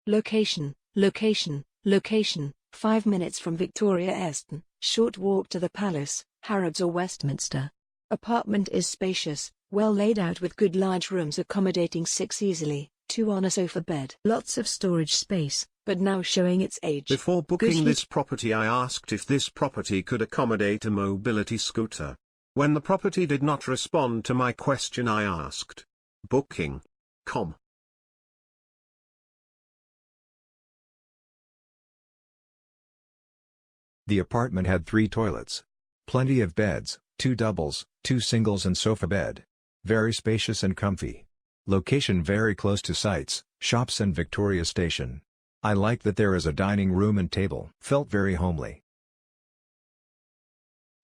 Location, location, location. 5 minutes from Victoria Easton, short walk to the Palace, Harrods or Westminster. Apartment is spacious, well laid out with good large rooms accommodating 6 easily, 2 on a sofa bed. Lots of storage space, but now showing its age. Before booking this property I asked if this property could accommodate a mobility scooter. When the property did not respond to my question I asked. Booking.com. The apartment had 3 toilets. Plenty of beds, 2 doubles, 2 singles and sofa bed. Very spacious and comfy. Location very close to sites, shops and Victoria Station. I like that there is a dining room and table. Felt very homely.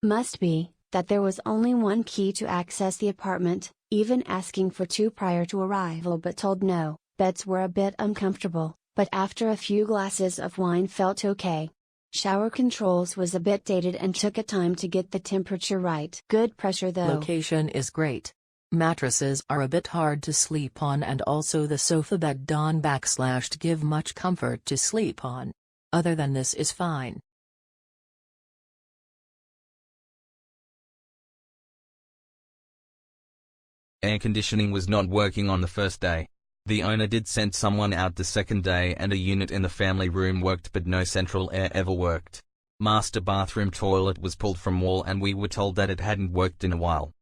Must be that there was only one key to access the apartment, even asking for 2 prior to arrival but told no. Beds were a bit uncomfortable, but after a few glasses of wine felt okay. Shower controls was a bit dated and took a time to get the temperature right. Good pressure though. Location is great. Mattresses are a bit hard to sleep on and also the sofa bed to give much comfort to sleep on. Other than this is fine. Air conditioning was not working on the first day. The owner did send someone out the second day and a unit in the family room worked but no central air ever worked. Master bathroom toilet was pulled from wall and we were told that it hadn't worked in a while.